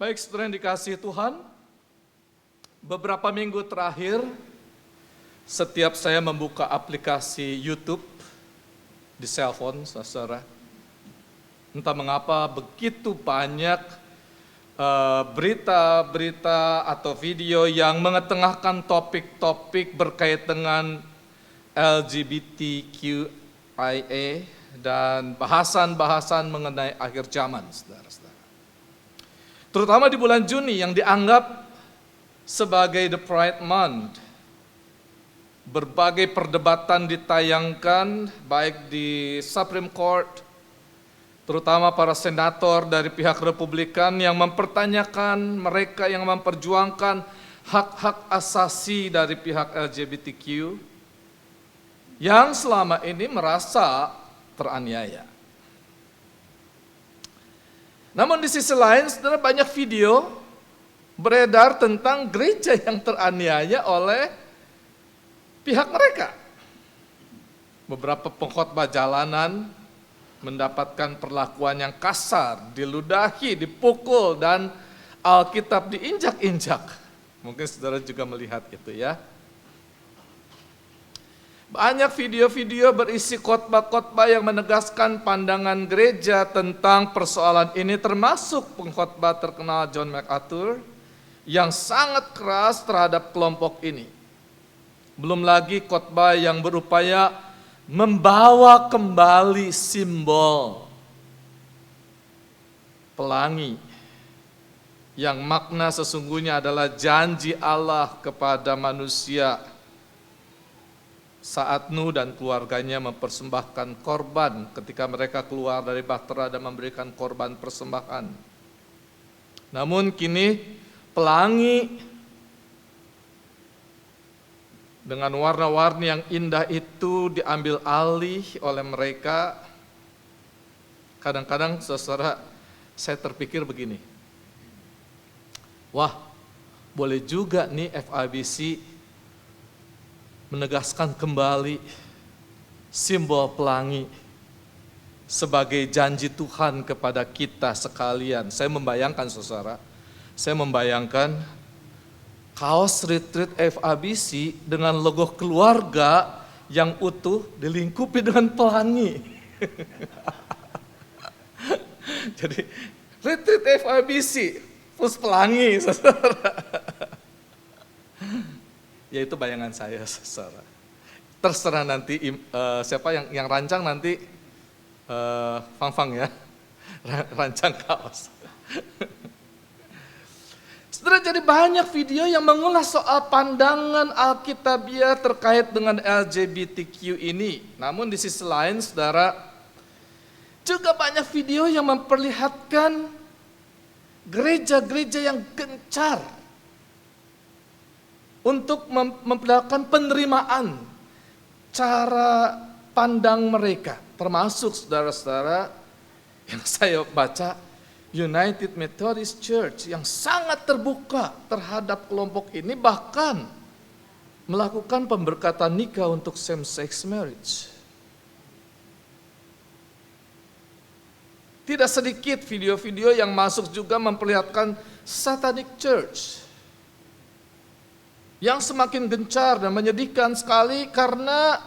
Baik, saudara yang dikasihi Tuhan, beberapa minggu terakhir, setiap saya membuka aplikasi YouTube di cellphone, saudara, entah mengapa begitu banyak berita-berita atau video yang mengetengahkan topik-topik berkait dengan LGBTQIA dan bahasan-bahasan mengenai akhir zaman, saudara-saudara. Terutama di bulan Juni yang dianggap sebagai the Pride Month. Berbagai perdebatan ditayangkan baik di Supreme Court, terutama para senator dari pihak Republikan yang mempertanyakan mereka yang memperjuangkan hak-hak asasi dari pihak LGBTQ yang selama ini merasa teraniaya. Namun di sisi lain, saudara, banyak video beredar tentang gereja yang teraniaya oleh pihak mereka. Beberapa pengkhotbah jalanan mendapatkan perlakuan yang kasar, diludahi, dipukul, dan Alkitab diinjak-injak. Mungkin saudara juga melihat itu ya. Banyak video-video berisi khotbah-khotbah yang menegaskan pandangan gereja tentang persoalan ini, termasuk pengkhotbah terkenal John MacArthur yang sangat keras terhadap kelompok ini. Belum lagi khotbah yang berupaya membawa kembali simbol pelangi yang makna sesungguhnya adalah janji Allah kepada manusia saat Nuh dan keluarganya mempersembahkan korban ketika mereka keluar dari bahtera dan memberikan korban persembahan. Namun kini pelangi dengan warna-warni yang indah itu diambil alih oleh mereka. Kadang-kadang saudara, saya terpikir begini, wah boleh juga nih FIBC menegaskan kembali simbol pelangi sebagai janji Tuhan kepada kita sekalian. Saya membayangkan saudara, kaos retreat FIBC dengan logo keluarga yang utuh dilingkupi dengan pelangi. Jadi retreat FIBC plus pelangi, saudara. Ya itu bayangan saya, saudara. Terserah nanti siapa yang rancang nanti Fang ya, rancang kaos. Saudara, jadi banyak video yang mengulas soal pandangan Alkitabiah terkait dengan LGBTQ ini. Namun di sisi lain, saudara, juga banyak video yang memperlihatkan gereja-gereja yang gencar untuk memperlihatkan penerimaan cara pandang mereka, termasuk saudara-saudara yang saya baca, United Methodist Church yang sangat terbuka terhadap kelompok ini, bahkan melakukan pemberkatan nikah untuk same-sex marriage. Tidak sedikit video-video yang masuk juga memperlihatkan Satanic Church yang semakin gencar dan menyedihkan sekali karena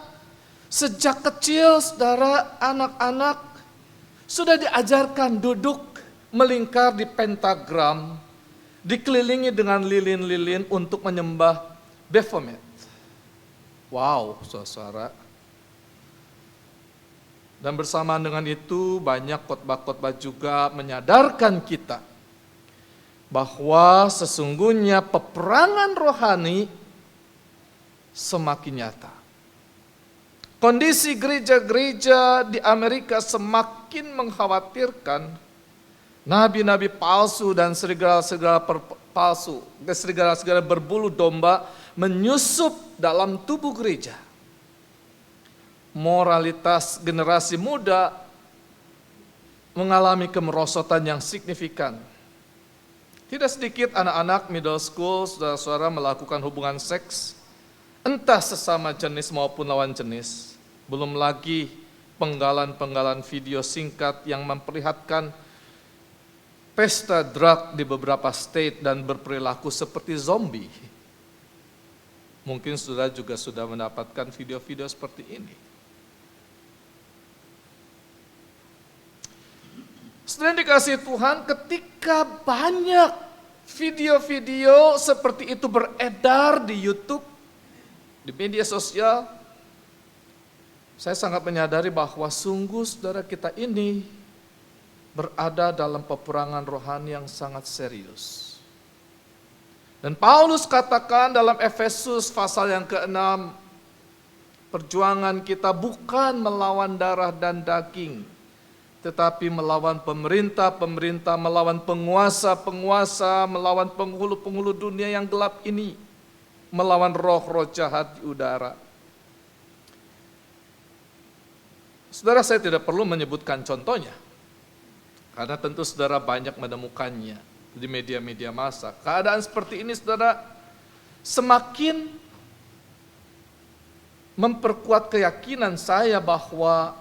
sejak kecil, saudara, anak-anak sudah diajarkan duduk melingkar di pentagram, dikelilingi dengan lilin-lilin untuk menyembah Baphomet. Wow, saudara. Dan bersamaan dengan itu banyak khotbah-khotbah juga menyadarkan kita bahwa sesungguhnya peperangan rohani semakin nyata. Kondisi gereja-gereja di Amerika semakin mengkhawatirkan. Nabi-nabi palsu dan serigala-serigala palsu, serigala-serigala berbulu domba menyusup dalam tubuh gereja. Moralitas generasi muda mengalami kemerosotan yang signifikan. Tidak sedikit anak-anak middle school, saudara-saudara, melakukan hubungan seks, entah sesama jenis maupun lawan jenis. Belum lagi penggalan-penggalan video singkat yang memperlihatkan pesta drug di beberapa state dan berperilaku seperti zombie. Mungkin saudara juga sudah mendapatkan video-video seperti ini. Saudara dikasihi Tuhan, ketika banyak video-video seperti itu beredar di YouTube, di media sosial, saya sangat menyadari bahwa sungguh saudara kita ini berada dalam peperangan rohani yang sangat serius. Dan Paulus katakan dalam Efesus pasal yang ke-6, perjuangan kita bukan melawan darah dan daging, tetapi melawan pemerintah-pemerintah, melawan penguasa-penguasa, melawan penghulu-penghulu dunia yang gelap ini, melawan roh-roh jahat di udara. Saudara, saya tidak perlu menyebutkan contohnya, karena tentu saudara banyak menemukannya di media-media massa. Keadaan seperti ini, saudara, semakin memperkuat keyakinan saya bahwa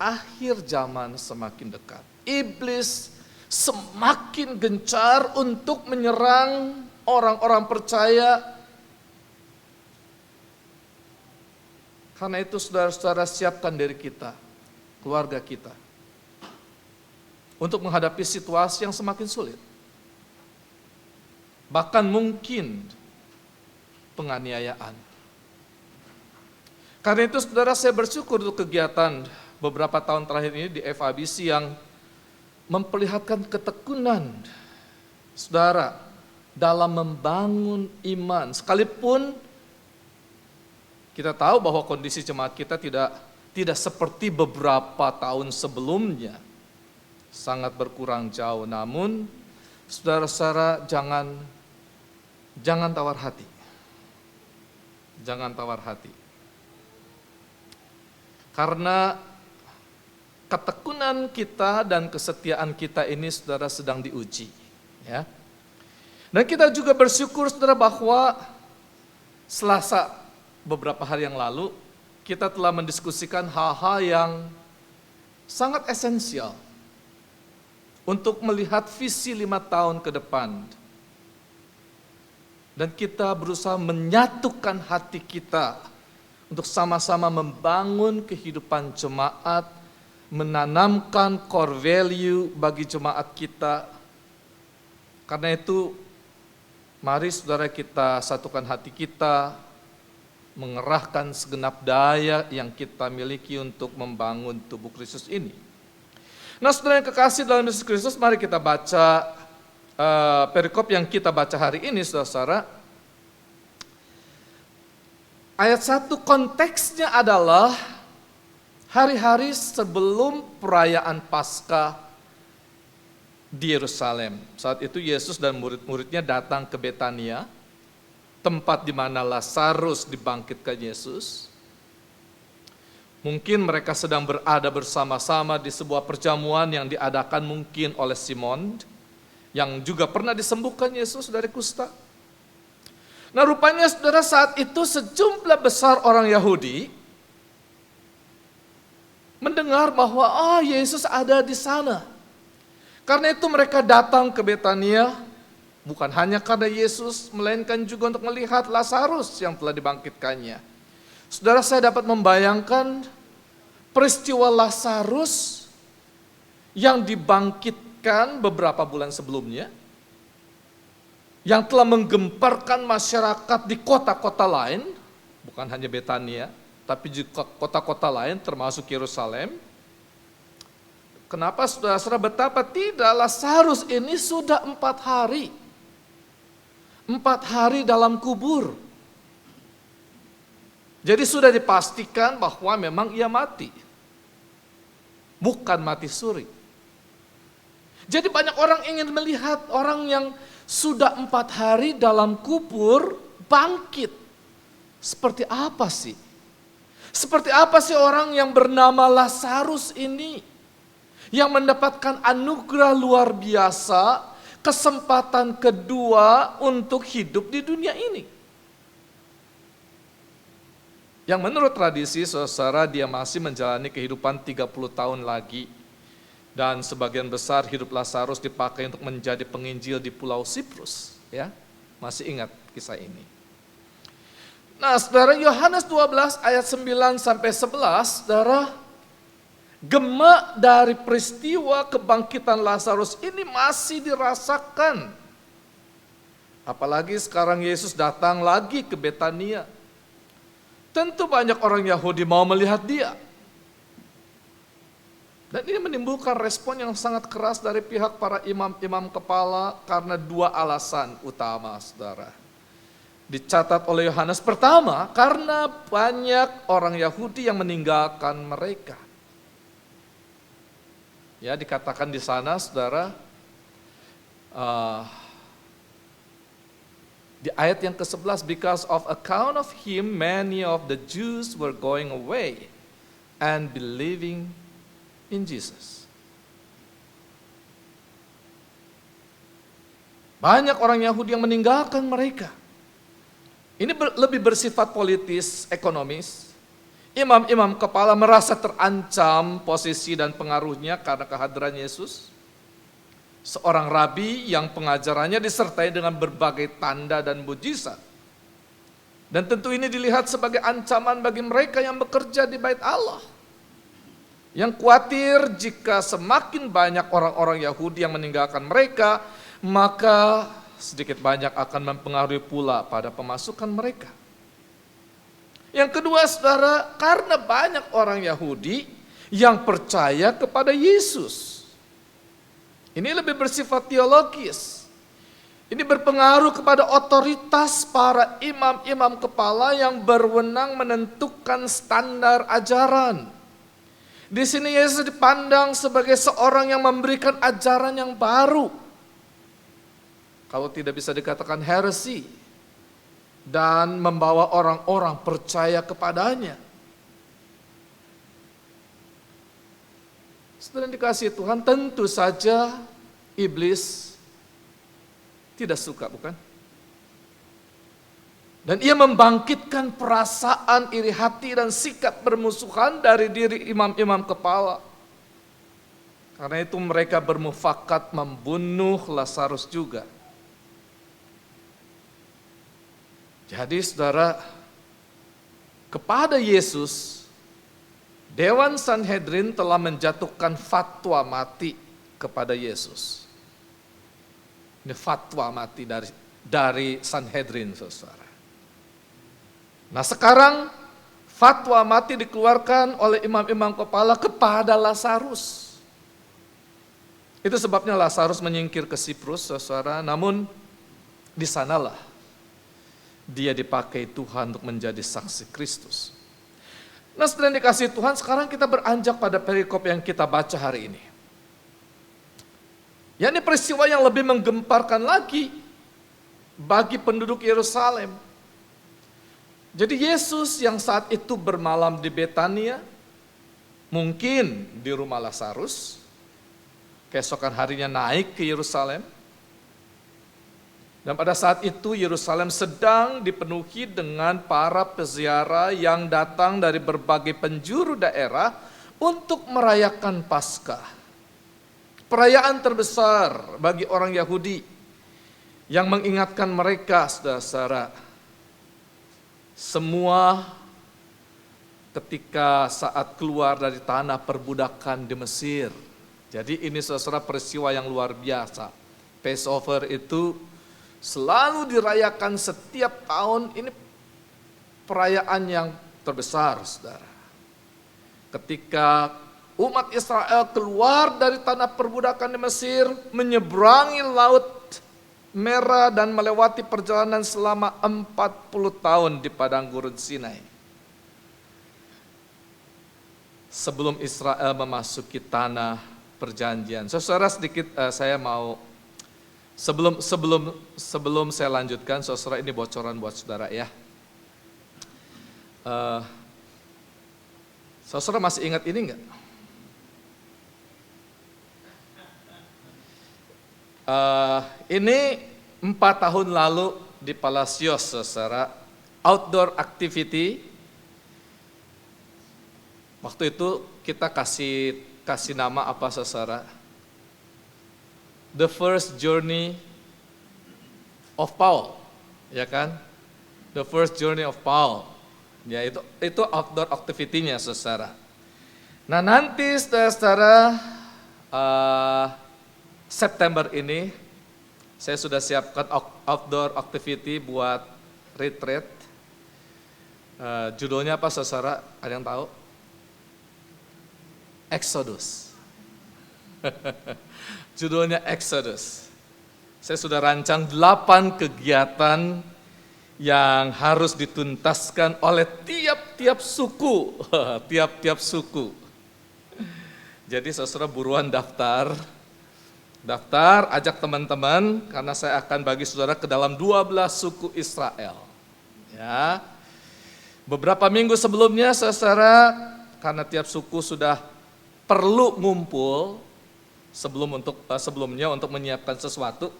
akhir zaman semakin dekat. Iblis semakin gencar untuk menyerang orang-orang percaya. Karena itu saudara-saudara, siapkan diri kita, keluarga kita, untuk menghadapi situasi yang semakin sulit. Bahkan mungkin penganiayaan. Karena itu saudara, saya bersyukur untuk kegiatan beberapa tahun terakhir ini di FABC yang memperlihatkan ketekunan saudara dalam membangun iman. Sekalipun kita tahu bahwa kondisi jemaat kita tidak seperti beberapa tahun sebelumnya, sangat berkurang jauh. Namun, saudara-saudara, jangan tawar hati. Jangan tawar hati. Karena ketekunan kita dan kesetiaan kita ini, saudara, sedang diuji. Ya. Dan kita juga bersyukur, saudara, bahwa Selasa beberapa hari yang lalu, kita telah mendiskusikan hal-hal yang sangat esensial untuk melihat visi 5 tahun ke depan. Dan kita berusaha menyatukan hati kita untuk sama-sama membangun kehidupan jemaat, menanamkan core value bagi jemaat kita. Karena itu, mari saudara kita satukan hati kita, mengerahkan segenap daya yang kita miliki untuk membangun tubuh Kristus ini. Nah, saudara yang kekasih dalam Yesus Kristus, mari kita baca perikop yang kita baca hari ini, saudara-saudara. Ayat 1 konteksnya adalah hari-hari sebelum perayaan Paskah di Yerusalem. Saat itu Yesus dan murid-muridnya datang ke Betania, tempat di mana Lazarus dibangkitkan Yesus. Mungkin mereka sedang berada bersama-sama di sebuah perjamuan yang diadakan mungkin oleh Simon, yang juga pernah disembuhkan Yesus dari kusta. Nah, rupanya saudara, saat itu sejumlah besar orang Yahudi mendengar bahwa Yesus ada di sana. Karena itu mereka datang ke Betania, bukan hanya karena Yesus, melainkan juga untuk melihat Lazarus yang telah dibangkitkannya. Saudara, saya dapat membayangkan peristiwa Lazarus yang dibangkitkan beberapa bulan sebelumnya, yang telah menggemparkan masyarakat di kota-kota lain, bukan hanya Betania, tapi juga kota-kota lain termasuk Yerusalem. Kenapa saudara-saudara, betapa tidak, Lazarus ini sudah 4 hari. 4 hari dalam kubur. Jadi sudah dipastikan bahwa memang ia mati. Bukan mati suri. Jadi banyak orang ingin melihat orang yang sudah 4 hari dalam kubur bangkit. Seperti apa sih? Seperti apa sih orang yang bernama Lazarus ini? Yang mendapatkan anugerah luar biasa, kesempatan kedua untuk hidup di dunia ini. Yang menurut tradisi, saudara, dia masih menjalani kehidupan 30 tahun lagi Dan sebagian besar hidup Lazarus dipakai untuk menjadi penginjil di Pulau Siprus. Ya, masih ingat kisah ini. Nah, saudara, Yohanes 12 ayat 9 sampai 11, saudara, gema dari peristiwa kebangkitan Lazarus ini masih dirasakan. Apalagi sekarang Yesus datang lagi ke Betania. Tentu banyak orang Yahudi mau melihat dia. Dan ini menimbulkan respon yang sangat keras dari pihak para imam-imam kepala karena dua alasan utama, saudara. Dicatat oleh Yohanes, pertama, karena banyak orang Yahudi yang meninggalkan mereka. Ya, dikatakan di sana, saudara, di ayat yang ke-11, because of account of him, many of the Jews were going away and believing in Jesus. Banyak orang Yahudi yang meninggalkan mereka. Ini lebih bersifat politis, ekonomis. Imam-imam kepala merasa terancam posisi dan pengaruhnya karena kehadiran Yesus. Seorang rabi yang pengajarannya disertai dengan berbagai tanda dan mujizat. Dan tentu ini dilihat sebagai ancaman bagi mereka yang bekerja di Bait Allah. Yang khawatir jika semakin banyak orang-orang Yahudi yang meninggalkan mereka, maka sedikit banyak akan mempengaruhi pula pada pemasukan mereka. Yang kedua, saudara, karena banyak orang Yahudi yang percaya kepada Yesus. Ini lebih bersifat teologis. Ini berpengaruh kepada otoritas para imam-imam kepala yang berwenang menentukan standar ajaran. Di sini Yesus dipandang sebagai seorang yang memberikan ajaran yang baru. Kalau tidak bisa dikatakan heresi. Dan membawa orang-orang percaya kepadanya. Saudara yang dikasihi Tuhan, tentu saja iblis tidak suka, bukan? Dan ia membangkitkan perasaan iri hati dan sikap bermusuhan dari diri imam-imam kepala. Karena itu mereka bermufakat membunuh Lazarus juga. Jadi saudara, kepada Yesus, Dewan Sanhedrin telah menjatuhkan fatwa mati kepada Yesus. Ini fatwa mati dari Sanhedrin, saudara. Nah sekarang fatwa mati dikeluarkan oleh imam-imam kepala kepada Lazarus. Itu sebabnya Lazarus menyingkir ke Siprus, saudara. Namun di sanalah dia dipakai Tuhan untuk menjadi saksi Kristus. Nah, setelah dikasih Tuhan, sekarang kita beranjak pada perikop yang kita baca hari ini. Ya, ini peristiwa yang lebih menggemparkan lagi bagi penduduk Yerusalem. Jadi Yesus yang saat itu bermalam di Betania, mungkin di rumah Lazarus, keesokan harinya naik ke Yerusalem. Dan pada saat itu Yerusalem sedang dipenuhi dengan para peziarah yang datang dari berbagai penjuru daerah untuk merayakan Paskah. Perayaan terbesar bagi orang Yahudi yang mengingatkan mereka, saudara-saudara, semua ketika saat keluar dari tanah perbudakan di Mesir. Jadi ini saudara peristiwa yang luar biasa. Passover itu selalu dirayakan setiap tahun, ini perayaan yang terbesar, saudara. Ketika umat Israel keluar dari tanah perbudakan di Mesir, menyeberangi Laut Merah dan melewati perjalanan selama 40 tahun di padang gurun Sinai. Sebelum Israel memasuki tanah perjanjian. Saudara, sedikit saya mau Sebelum saya lanjutkan, saudara, ini bocoran buat saudara ya. Saudara masih ingat ini enggak? Ini 4 tahun lalu di Palacios, saudara, outdoor activity. Waktu itu kita kasih kasih nama apa saudara? The First Journey of Paul, ya kan? The First Journey of Paul. Ya, itu outdoor activity-nya saudara. Nah, nanti saudara September ini saya sudah siapkan outdoor activity buat retreat. Judulnya apa saudara? Ada yang tahu? Exodus. Judulnya Exodus. Saya sudah rancang 8 kegiatan yang harus dituntaskan oleh tiap-tiap suku. Tiap-tiap suku. Jadi saudara buruan daftar, ajak teman-teman, karena saya akan bagi saudara ke dalam 12 suku Israel. Ya. Beberapa minggu sebelumnya saudara, karena tiap suku sudah perlu ngumpul sebelumnya untuk menyiapkan sesuatu.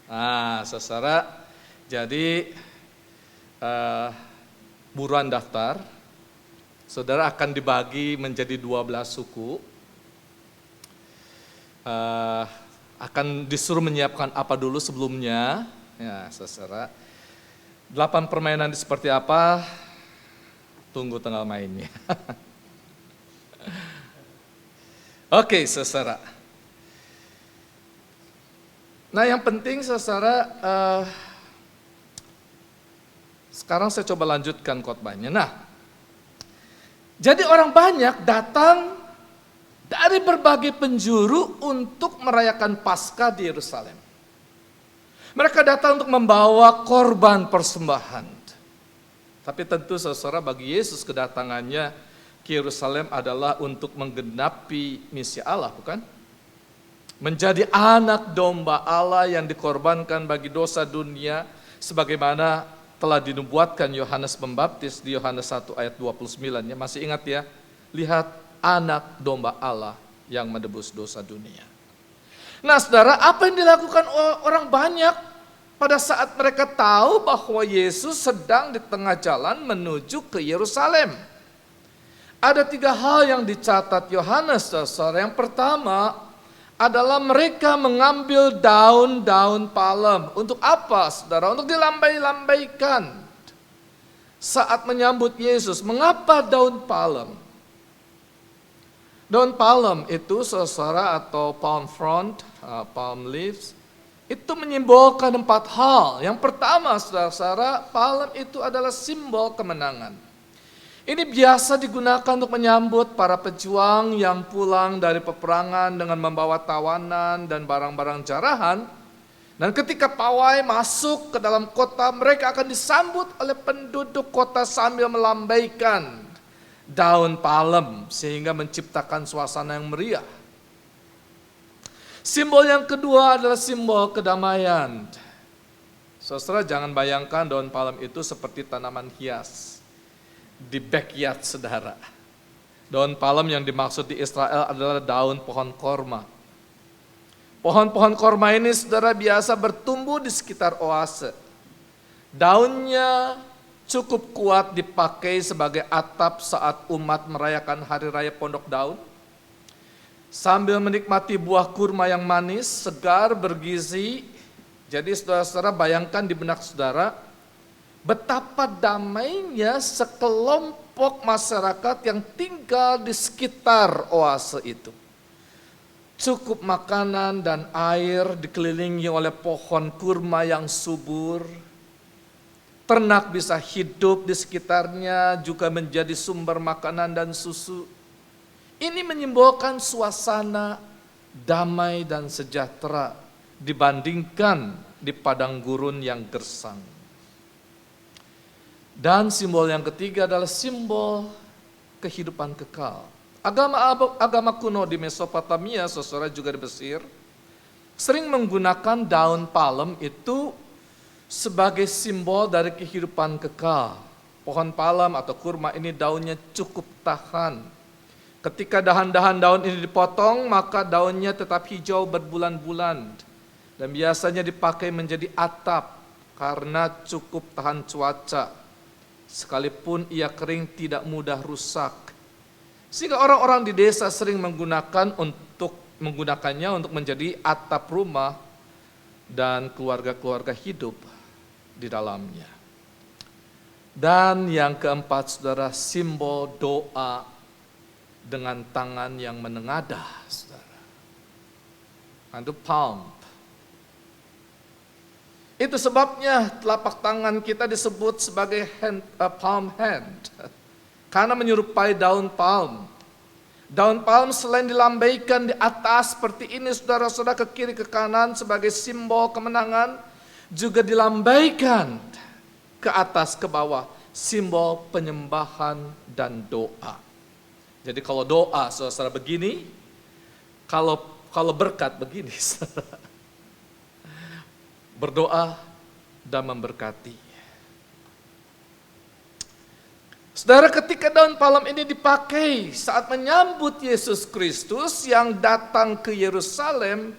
Nah, saudara, jadi buruan daftar. Saudara akan dibagi menjadi 12 suku. Akan disuruh menyiapkan apa dulu sebelumnya. Ya, saudara. 8 permainan seperti apa? Tunggu tanggal mainnya. Oke, saudara. Nah, yang penting saudara, sekarang saya coba lanjutkan khotbahnya. Nah, jadi orang banyak datang dari berbagai penjuru untuk merayakan Paskah di Yerusalem. Mereka datang untuk membawa korban persembahan. Tapi tentu saudara, bagi Yesus kedatangannya ke Yerusalem adalah untuk menggenapi misi Allah, bukan? Menjadi anak domba Allah yang dikorbankan bagi dosa dunia, sebagaimana telah dinubuatkan Yohanes Pembaptis di Yohanes 1 ayat 29. Ya, masih ingat ya? Lihat anak domba Allah yang menebus dosa dunia. Nah saudara, apa yang dilakukan orang banyak pada saat mereka tahu bahwa Yesus sedang di tengah jalan menuju ke Yerusalem? Ada 3 hal yang dicatat Yohanes, saudara. Yang pertama adalah mereka mengambil daun-daun palem. Untuk apa, saudara? Untuk dilambai-lambaikan saat menyambut Yesus. Mengapa daun palem? Daun palem itu, saudara, atau palm frond, palm leaves, itu menyimbolkan 4 hal. Yang pertama, saudara, palem itu adalah simbol kemenangan. Ini biasa digunakan untuk menyambut para pejuang yang pulang dari peperangan dengan membawa tawanan dan barang-barang jarahan. Dan ketika pawai masuk ke dalam kota, mereka akan disambut oleh penduduk kota sambil melambaikan daun palem sehingga menciptakan suasana yang meriah. Simbol yang kedua adalah simbol kedamaian. Saudara, jangan bayangkan daun palem itu seperti tanaman hias di backyard saudara. Daun palem yang dimaksud di Israel adalah daun pohon korma. Pohon-pohon korma ini saudara biasa bertumbuh di sekitar oase. Daunnya cukup kuat dipakai sebagai atap saat umat merayakan hari raya Pondok Daun. Sambil menikmati buah kurma yang manis, segar, bergizi. Jadi saudara-saudara bayangkan di benak saudara, betapa damainya sekelompok masyarakat yang tinggal di sekitar oase itu. Cukup makanan dan air, dikelilingi oleh pohon kurma yang subur. Ternak bisa hidup di sekitarnya, juga menjadi sumber makanan dan susu. Ini menyimbolkan suasana damai dan sejahtera dibandingkan di padang gurun yang gersang. Dan simbol yang ketiga adalah simbol kehidupan kekal. Agama kuno di Mesopotamia, saudara, juga di Mesir, sering menggunakan daun palem itu sebagai simbol dari kehidupan kekal. Pohon palem atau kurma ini daunnya cukup tahan. Ketika dahan-dahan daun ini dipotong, maka daunnya tetap hijau berbulan-bulan. Dan biasanya dipakai menjadi atap karena cukup tahan cuaca. Sekalipun ia kering tidak mudah rusak. Sehingga orang-orang di desa sering menggunakannya untuk menjadi atap rumah dan keluarga-keluarga hidup di dalamnya. Dan yang keempat, saudara, simbol doa dengan tangan yang menengadah, saudara. Itu palm. Itu sebabnya telapak tangan kita disebut sebagai palm hand. Karena menyerupai daun palm. Daun palm selain dilambaikan di atas seperti ini, saudara-saudara, ke kiri ke kanan sebagai simbol kemenangan, juga dilambaikan ke atas ke bawah, simbol penyembahan dan doa. Jadi kalau doa, saudara-saudara, begini, kalau berkat begini, saudara. Berdoa dan memberkati. Saudara, ketika daun palem ini dipakai saat menyambut Yesus Kristus yang datang ke Yerusalem,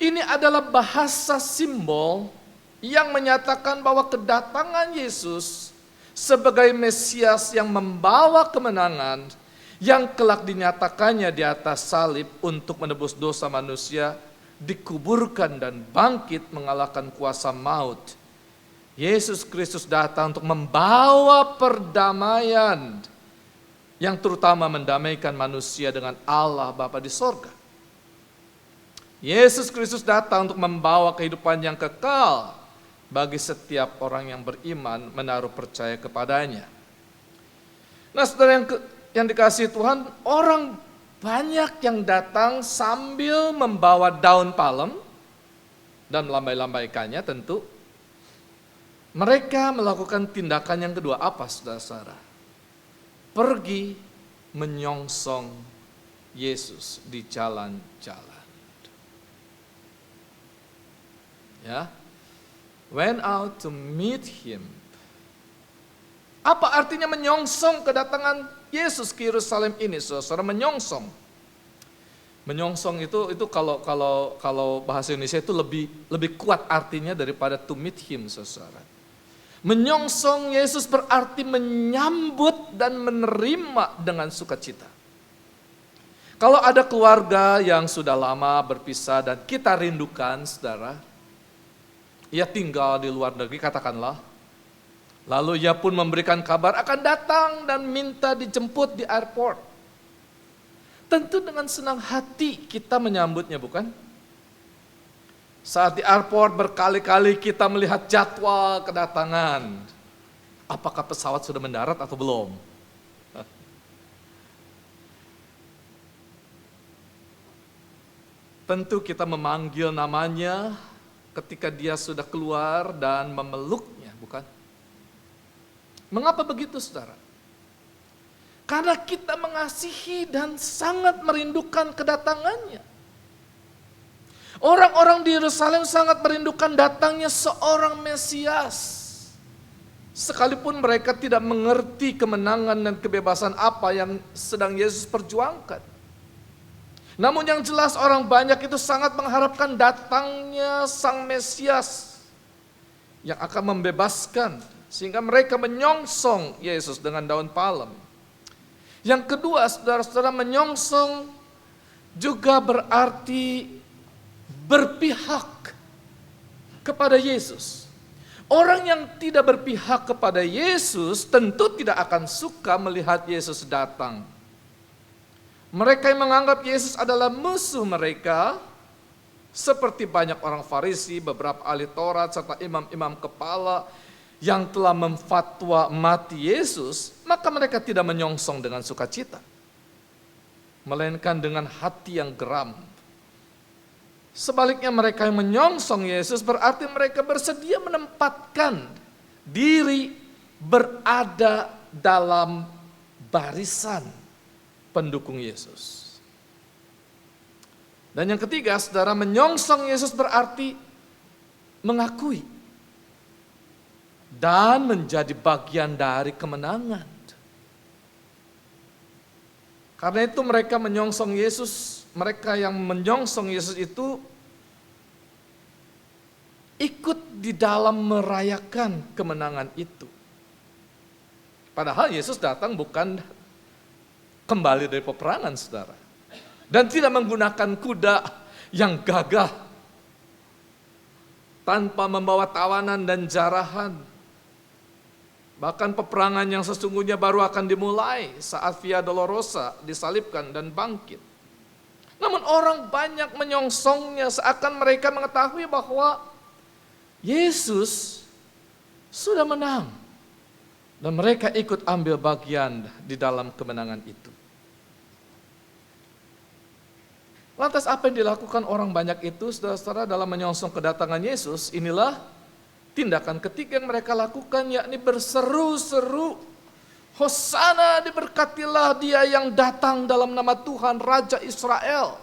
ini adalah bahasa simbol yang menyatakan bahwa kedatangan Yesus sebagai Mesias yang membawa kemenangan yang kelak dinyatakannya di atas salib untuk menebus dosa manusia, dikuburkan dan bangkit mengalahkan kuasa maut. Yesus Kristus datang untuk membawa perdamaian yang terutama mendamaikan manusia dengan Allah Bapa di sorga. Yesus Kristus datang untuk membawa kehidupan yang kekal bagi setiap orang yang beriman menaruh percaya kepadanya. Nah, saudara yang dikasihi Tuhan, orang banyak yang datang sambil membawa daun palem dan melambai-lambaikannya tentu. Mereka melakukan tindakan yang kedua, apa saudara-saudara? Pergi menyongsong Yesus di jalan-jalan. Ya, went out to meet him. Apa artinya menyongsong kedatangan Yesus ke Yerusalem ini, saudara? Menyongsong. Menyongsong itu kalau bahasa Indonesia itu lebih kuat artinya daripada to meet him, saudara. Menyongsong Yesus berarti menyambut dan menerima dengan sukacita. Kalau ada keluarga yang sudah lama berpisah dan kita rindukan, saudara, ia tinggal di luar negeri katakanlah, lalu ia pun memberikan kabar akan datang dan minta dijemput di airport. Tentu dengan senang hati kita menyambutnya, bukan? Saat di airport berkali-kali kita melihat jadwal kedatangan. Apakah pesawat sudah mendarat atau belum? Tentu kita memanggil namanya ketika dia sudah keluar dan memeluknya, bukan? Mengapa begitu, saudara? Karena kita mengasihi dan sangat merindukan kedatangannya. Orang-orang di Yerusalem sangat merindukan datangnya seorang Mesias. Sekalipun mereka tidak mengerti kemenangan dan kebebasan apa yang sedang Yesus perjuangkan. Namun yang jelas orang banyak itu sangat mengharapkan datangnya Sang Mesias yang akan membebaskan. Sehingga mereka menyongsong Yesus dengan daun palem. Yang kedua, saudara-saudara, menyongsong juga berarti berpihak kepada Yesus. Orang yang tidak berpihak kepada Yesus tentu tidak akan suka melihat Yesus datang. Mereka yang menganggap Yesus adalah musuh mereka, seperti banyak orang Farisi, beberapa ahli Taurat, serta imam-imam kepala yang telah memfatwa mati Yesus, maka mereka tidak menyongsong dengan sukacita, melainkan dengan hati yang geram. Sebaliknya mereka yang menyongsong Yesus berarti mereka bersedia menempatkan diri berada dalam barisan pendukung Yesus. Dan yang ketiga, saudara, menyongsong Yesus berarti mengakui dan menjadi bagian dari kemenangan. Karena itu mereka menyongsong Yesus, mereka yang menyongsong Yesus itu ikut di dalam merayakan kemenangan itu. Padahal Yesus datang bukan kembali dari peperangan, saudara. Dan tidak menggunakan kuda yang gagah, tanpa membawa tawanan dan jarahan. Bahkan peperangan yang sesungguhnya baru akan dimulai saat Via Dolorosa disalibkan dan bangkit. Namun orang banyak menyongsongnya seakan mereka mengetahui bahwa Yesus sudah menang. Dan mereka ikut ambil bagian di dalam kemenangan itu. Lantas apa yang dilakukan orang banyak itu, saudara-saudara, dalam menyongsong kedatangan Yesus? Inilah tindakan ketiga yang mereka lakukan, yakni berseru-seru, Hosana, diberkatilah dia yang datang dalam nama Tuhan, Raja Israel.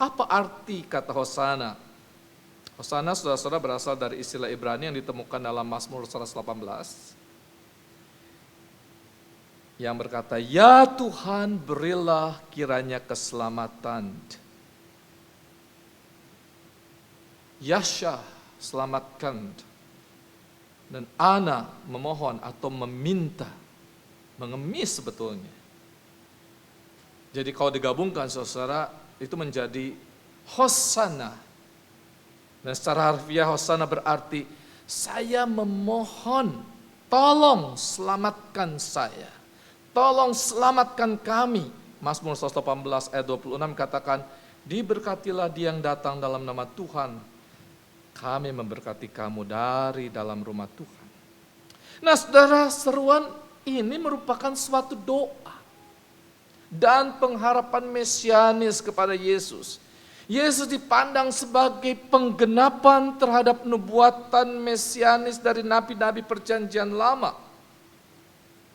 Apa arti kata Hosana? Hosana, saudara-saudara, berasal dari istilah Ibrani yang ditemukan dalam Mazmur 118. Yang berkata, ya Tuhan, berilah kiranya keselamatan. Yasha, selamatkan. Dan ana memohon atau meminta, mengemis sebetulnya. Jadi kalau digabungkan, saudara, itu menjadi Hosana. Dan secara harfiah Hosana berarti, saya memohon, tolong selamatkan saya. Tolong selamatkan kami. Mazmur 118 ayat 26 katakan, diberkatilah dia yang datang dalam nama Tuhan. Kami memberkati kamu dari dalam rumah Tuhan. Nah, saudara, seruan ini merupakan suatu doa dan pengharapan mesianis kepada Yesus. Yesus dipandang sebagai penggenapan terhadap nubuatan mesianis dari nabi-nabi perjanjian lama.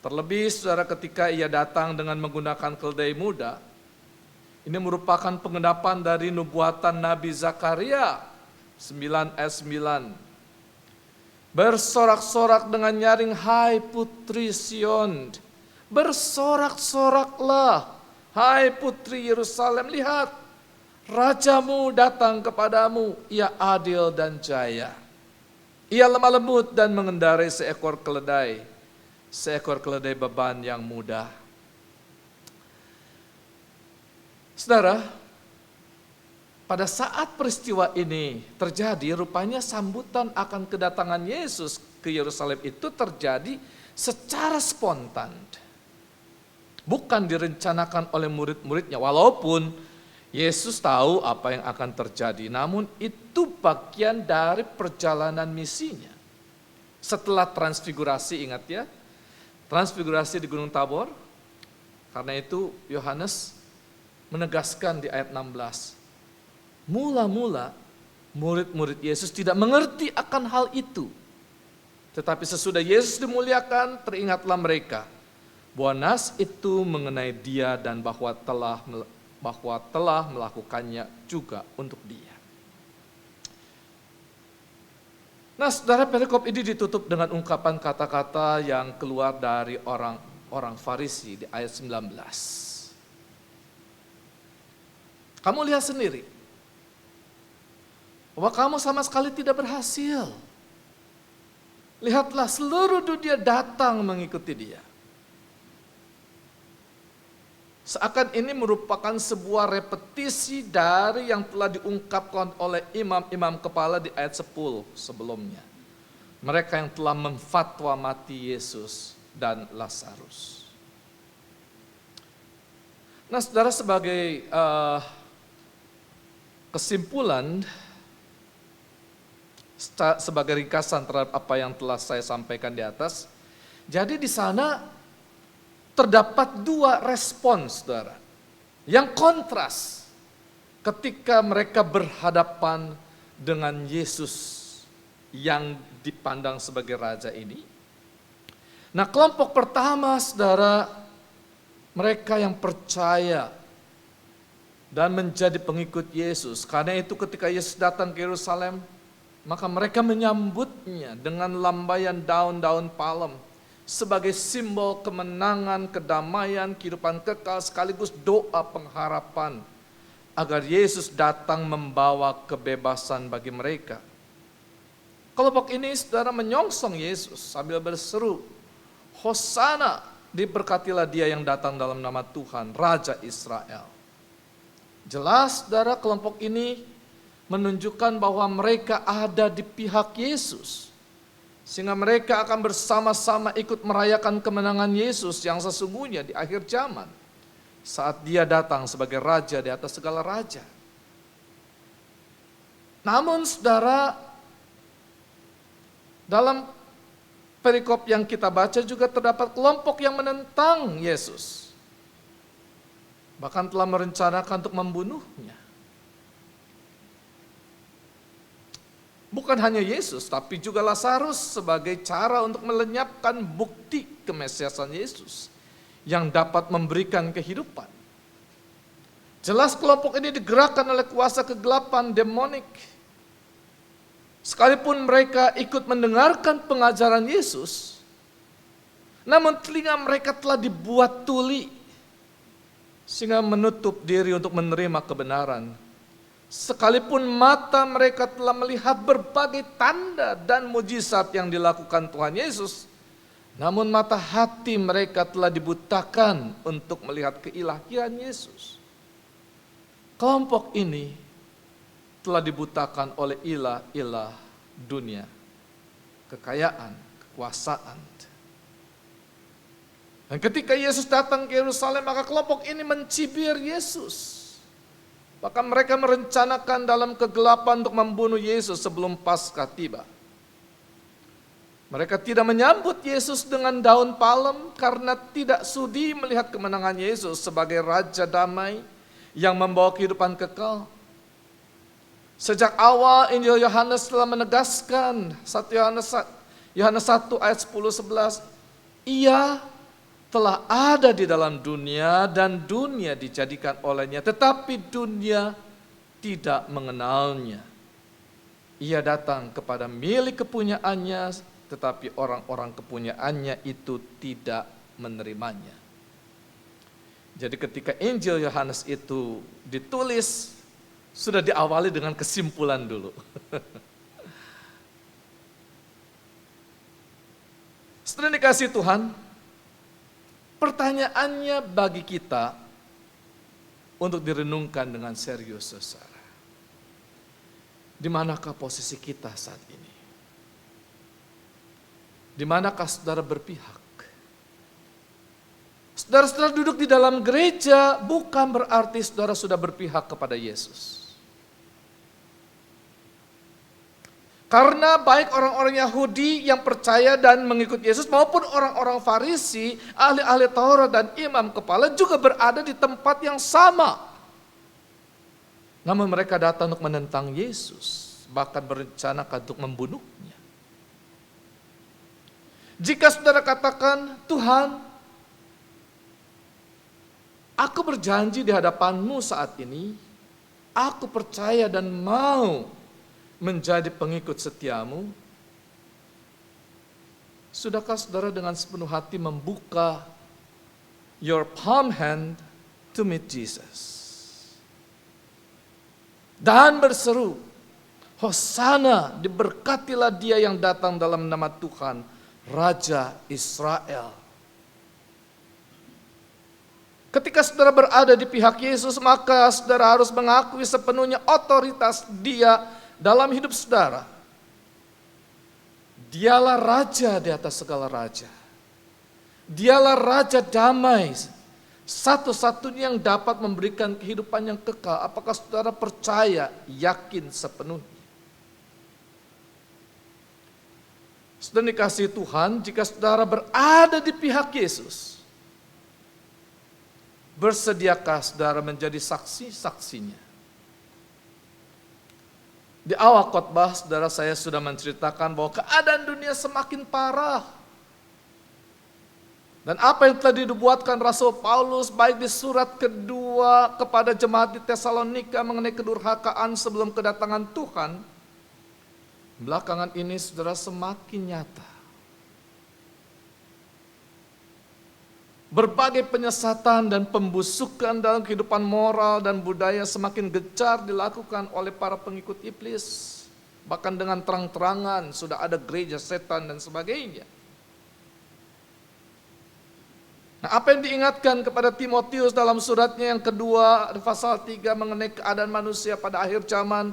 Terlebih, saudara, ketika ia datang dengan menggunakan keledai muda, ini merupakan penggenapan dari nubuatan Nabi Zakaria 9 ayat 9. Bersorak-sorak dengan nyaring, hai putri Sion. Bersorak-soraklah, hai putri Yerusalem. Lihat, rajamu datang kepadamu, ia adil dan jaya. Ia lemah lembut dan mengendarai seekor keledai beban yang mudah. Saudara, pada saat peristiwa ini terjadi, rupanya sambutan akan kedatangan Yesus ke Yerusalem itu terjadi secara spontan. Bukan direncanakan oleh murid-muridnya, walaupun Yesus tahu apa yang akan terjadi. Namun itu bagian dari perjalanan misinya. Setelah transfigurasi, ingat ya, transfigurasi di Gunung Tabor. Karena itu Yohanes menegaskan di ayat 16. Mula-mula murid-murid Yesus tidak mengerti akan hal itu. Tetapi sesudah Yesus dimuliakan, teringatlah mereka bahwa nas itu mengenai dia dan bahwa telah melakukannya juga untuk dia. Nah, saudara, perikop ini ditutup dengan ungkapan kata-kata yang keluar dari orang Farisi di ayat 19. Kamu lihat sendiri bahwa kamu sama sekali tidak berhasil. Lihatlah, seluruh dunia datang mengikuti dia. Seakan ini merupakan sebuah repetisi dari yang telah diungkapkan oleh imam-imam kepala di ayat 10 sebelumnya. Mereka yang telah memfatwa mati Yesus dan Lazarus. Nah, saudara, sebagai kesimpulan, sebagai ringkasan terhadap apa yang telah saya sampaikan di atas. Jadi di sana terdapat dua respons, saudara, yang kontras ketika mereka berhadapan dengan Yesus yang dipandang sebagai raja ini. Nah, kelompok pertama, saudara, mereka yang percaya dan menjadi pengikut Yesus. Karena itu ketika Yesus datang ke Yerusalem, maka mereka menyambutnya dengan lambaian daun-daun palem sebagai simbol kemenangan, kedamaian, kehidupan kekal, sekaligus doa pengharapan agar Yesus datang membawa kebebasan bagi mereka. Kelompok ini, saudara, menyongsong Yesus sambil berseru, Hosana, diberkatilah dia yang datang dalam nama Tuhan, Raja Israel. Jelas, saudara, kelompok ini menunjukkan bahwa mereka ada di pihak Yesus. Sehingga mereka akan bersama-sama ikut merayakan kemenangan Yesus yang sesungguhnya di akhir zaman. Saat dia datang sebagai Raja di atas segala raja. Namun saudara, dalam perikop yang kita baca juga terdapat kelompok yang menentang Yesus. Bahkan telah merencanakan untuk membunuhnya. Bukan hanya Yesus, tapi juga Lazarus sebagai cara untuk melenyapkan bukti kemesiasan Yesus yang dapat memberikan kehidupan. Jelas kelompok ini digerakkan oleh kuasa kegelapan demonik. Sekalipun mereka ikut mendengarkan pengajaran Yesus, namun telinga mereka telah dibuat tuli, sehingga menutup diri untuk menerima kebenaran. Sekalipun mata mereka telah melihat berbagai tanda dan mujizat yang dilakukan Tuhan Yesus, namun mata hati mereka telah dibutakan untuk melihat keilahian Yesus. Kelompok ini telah dibutakan oleh ilah-ilah dunia, kekayaan, kekuasaan. Dan ketika Yesus datang ke Yerusalem, maka kelompok ini mencibir Yesus. Bahkan mereka merencanakan dalam kegelapan untuk membunuh Yesus sebelum Paskah tiba. Mereka tidak menyambut Yesus dengan daun palem karena tidak sudi melihat kemenangan Yesus sebagai Raja Damai yang membawa kehidupan kekal. Sejak awal Injil Yohanes telah menegaskan, Yohanes 1 ayat 10-11, Ia telah ada di dalam dunia dan dunia dijadikan olehnya, tetapi dunia tidak mengenalnya. Ia datang kepada milik kepunyaannya, tetapi orang-orang kepunyaannya itu tidak menerimanya. Jadi ketika Injil Yohanes itu ditulis, sudah diawali dengan kesimpulan dulu. Setelah dikasih Tuhan, pertanyaannya bagi kita untuk direnungkan dengan serius, saudara. Di manakah posisi kita saat ini? Di manakah saudara berpihak? Saudara-saudara duduk di dalam gereja bukan berarti saudara sudah berpihak kepada Yesus. Karena baik orang-orang Yahudi yang percaya dan mengikut Yesus maupun orang-orang Farisi, ahli-ahli Taurat dan imam kepala juga berada di tempat yang sama. Namun mereka datang untuk menentang Yesus, bahkan berencana untuk membunuhnya. Jika saudara katakan, Tuhan, aku berjanji di hadapan-Mu saat ini, aku percaya dan mau menjadi pengikut setiamu, sudahkah saudara dengan sepenuh hati membuka your palm hand to meet Jesus? Dan berseru, Hosana, diberkatilah dia yang datang dalam nama Tuhan, Raja Israel. Ketika saudara berada di pihak Yesus, maka saudara harus mengakui sepenuhnya otoritas dia dalam hidup saudara. Dialah Raja di atas segala raja. Dialah Raja damai, satu-satunya yang dapat memberikan kehidupan yang kekal. Apakah saudara percaya, yakin sepenuhnya? Saudara dikasihi Tuhan, jika saudara berada di pihak Yesus, bersediakah saudara menjadi saksi-saksinya? Di awal khotbah, saudara, saya sudah menceritakan bahwa keadaan dunia semakin parah. Dan apa yang telah dinubuatkan Rasul Paulus baik di surat kedua kepada jemaat di Tesalonika mengenai kedurhakaan sebelum kedatangan Tuhan, belakangan ini saudara semakin nyata. Berbagai penyesatan dan pembusukan dalam kehidupan moral dan budaya semakin gencar dilakukan oleh para pengikut iblis. Bahkan dengan terang-terangan sudah ada gereja setan dan sebagainya. Nah, apa yang diingatkan kepada Timotius dalam suratnya yang kedua, pasal 3 mengenai keadaan manusia pada akhir zaman,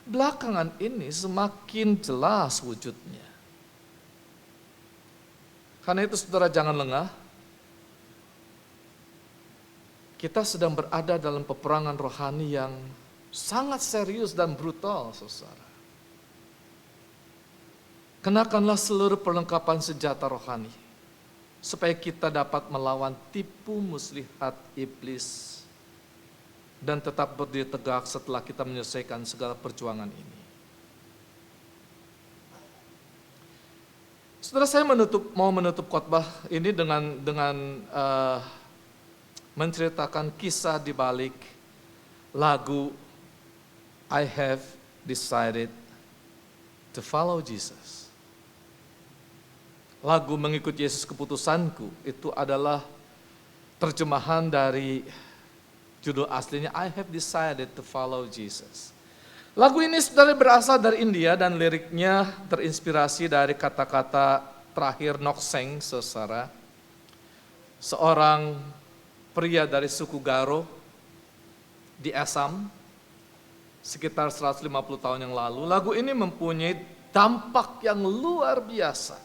belakangan ini semakin jelas wujudnya. Karena itu saudara jangan lengah. Kita sedang berada dalam peperangan rohani yang sangat serius dan brutal, saudara. Kenakanlah seluruh perlengkapan senjata rohani, supaya kita dapat melawan tipu muslihat iblis dan tetap berdiri tegak setelah kita menyelesaikan segala perjuangan ini. Saudara, saya mau menutup khotbah ini dengan menceritakan kisah di balik lagu I Have Decided to Follow Jesus. Lagu Mengikut Yesus Keputusanku itu adalah terjemahan dari judul aslinya I Have Decided to Follow Jesus. Lagu ini sebenarnya berasal dari India dan liriknya terinspirasi dari kata-kata terakhir Nokseng, saudara. Seorang pria dari suku Garo di Assam sekitar 150 tahun yang lalu. Lagu ini mempunyai dampak yang luar biasa.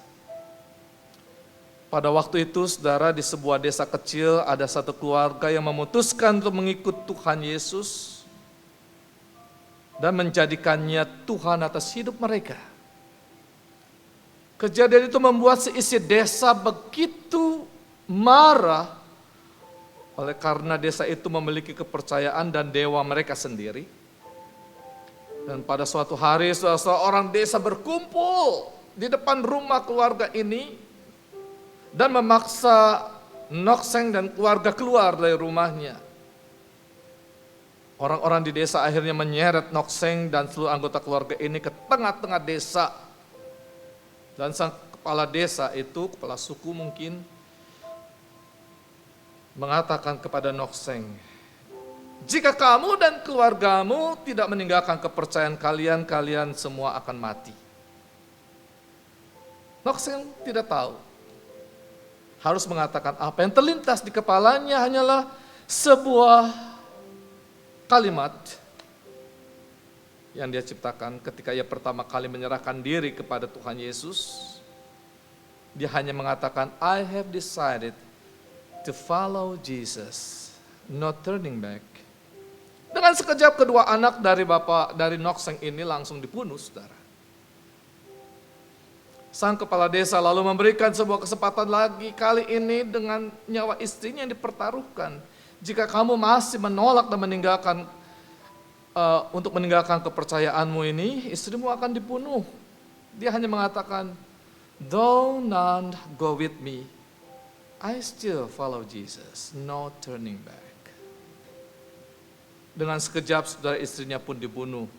Pada waktu itu, saudara, di sebuah desa kecil ada satu keluarga yang memutuskan untuk mengikut Tuhan Yesus dan menjadikannya Tuhan atas hidup mereka. Kejadian itu membuat seisi desa begitu marah oleh karena desa itu memiliki kepercayaan dan dewa mereka sendiri. Dan pada suatu hari orang desa berkumpul di depan rumah keluarga ini dan memaksa Nokseng dan keluarga keluar dari rumahnya. Orang-orang di desa akhirnya menyeret Nokseng dan seluruh anggota keluarga ini ke tengah-tengah desa. Dan sang kepala desa itu, kepala suku mungkin, mengatakan kepada Nokseng, jika kamu dan keluargamu tidak meninggalkan kepercayaan kalian, kalian semua akan mati. Nokseng tidak tahu harus mengatakan apa. Yang terlintas di kepalanya hanyalah sebuah kalimat yang dia ciptakan ketika ia pertama kali menyerahkan diri kepada Tuhan Yesus. Dia hanya mengatakan, I have decided to follow Jesus, not turning back. Dengan sekejap kedua anak dari Nokseng ini langsung dibunuh, saudara. Sang kepala desa lalu memberikan sebuah kesempatan lagi, kali ini dengan nyawa istrinya yang dipertaruhkan. Jika kamu masih menolak dan untuk meninggalkan kepercayaanmu ini, istrimu akan dibunuh. Dia hanya mengatakan, though none go with me, I still follow Jesus, no turning back. Dengan sekejap saudara, istrinya pun dibunuh.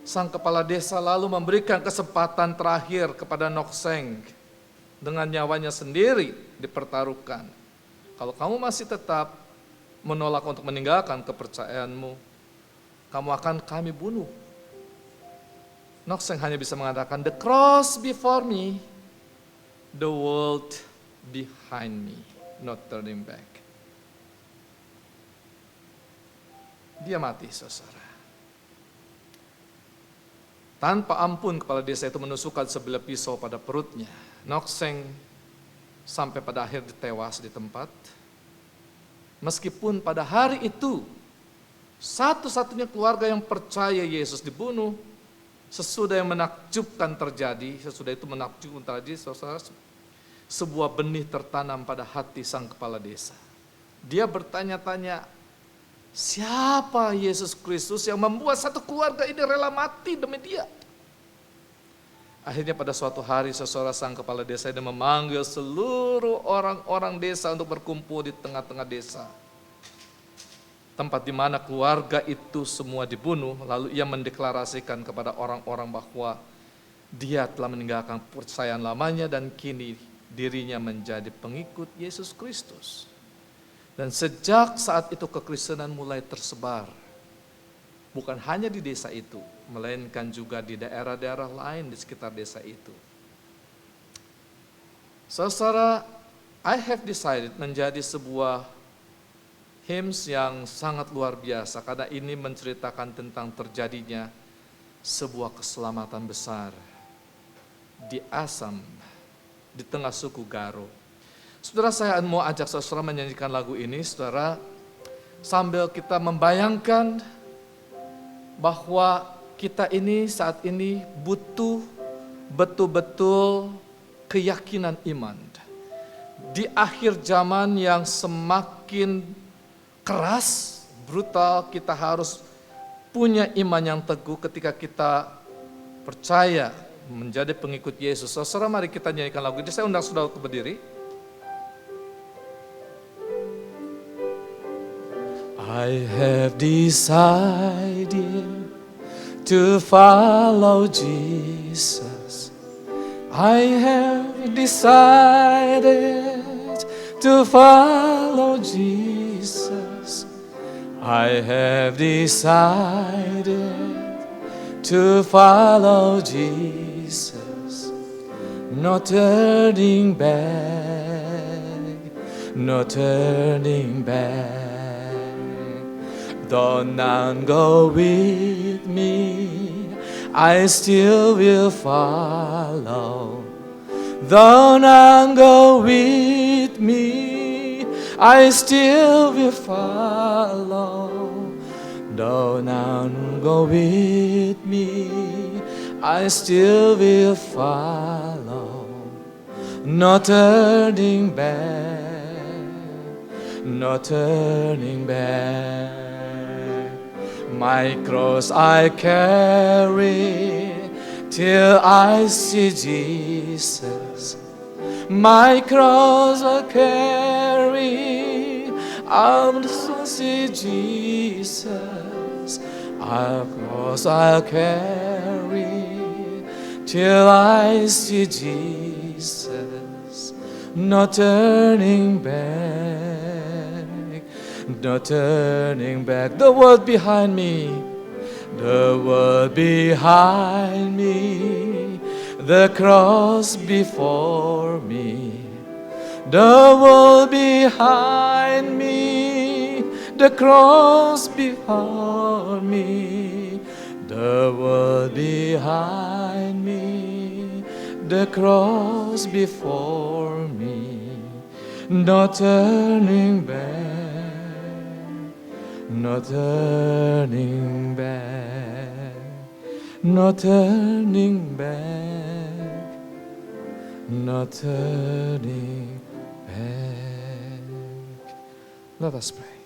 Sang kepala desa lalu memberikan kesempatan terakhir kepada Nokseng dengan nyawanya sendiri dipertaruhkan. Kalau kamu masih tetap menolak untuk meninggalkan kepercayaanmu, kamu akan kami bunuh. Nokseng hanya bisa mengatakan, the cross before me, the world behind me, not turning back. Dia mati, saudara. Tanpa ampun kepala desa itu menusukkan sebilah pisau pada perutnya. Nokseng sampai pada akhir tewas di tempat. Meskipun pada hari itu satu-satunya keluarga yang percaya Yesus dibunuh, sesudah yang menakjubkan terjadi, saudara, sebuah benih tertanam pada hati sang kepala desa. Dia bertanya-tanya, siapa Yesus Kristus yang membuat satu keluarga ini rela mati demi dia? Akhirnya pada suatu hari seseorang sang kepala desa ini memanggil seluruh orang-orang desa untuk berkumpul di tengah-tengah desa. Tempat di mana keluarga itu semua dibunuh, lalu ia mendeklarasikan kepada orang-orang bahwa dia telah meninggalkan kepercayaan lamanya dan kini dirinya menjadi pengikut Yesus Kristus. Dan sejak saat itu kekristenan mulai tersebar. Bukan hanya di desa itu, melainkan juga di daerah-daerah lain di sekitar desa itu. Saudara, I have decided menjadi sebuah hymns yang sangat luar biasa karena ini menceritakan tentang terjadinya sebuah keselamatan besar di Assam, di tengah suku Garo. Saudara, saya mau ajak saudara menyanyikan lagu ini, saudara, sambil kita membayangkan bahwa kita ini saat ini butuh betul-betul keyakinan iman. Di akhir zaman yang semakin keras, brutal, kita harus punya iman yang teguh ketika kita percaya menjadi pengikut Yesus. Saudara, mari kita nyanyikan lagu ini. Saya undang saudara untuk berdiri. I have decided to follow Jesus. I have decided to follow Jesus. I have decided to follow Jesus. No turning back, no turning back. Though none go with me, I still will follow. Though none go with me, I still will follow. Though none go with me, I still will follow. No turning back, no turning back. My cross I carry till I see Jesus. My cross I carry, I'll see Jesus. Our cross I'll carry till I see Jesus. No turning back, no turning back. The world behind me, the world behind me, the cross before me. The world behind me, the cross before me. The world behind me, the cross before me. No turning back, no turning back, no turning back, no turning back. Let us pray.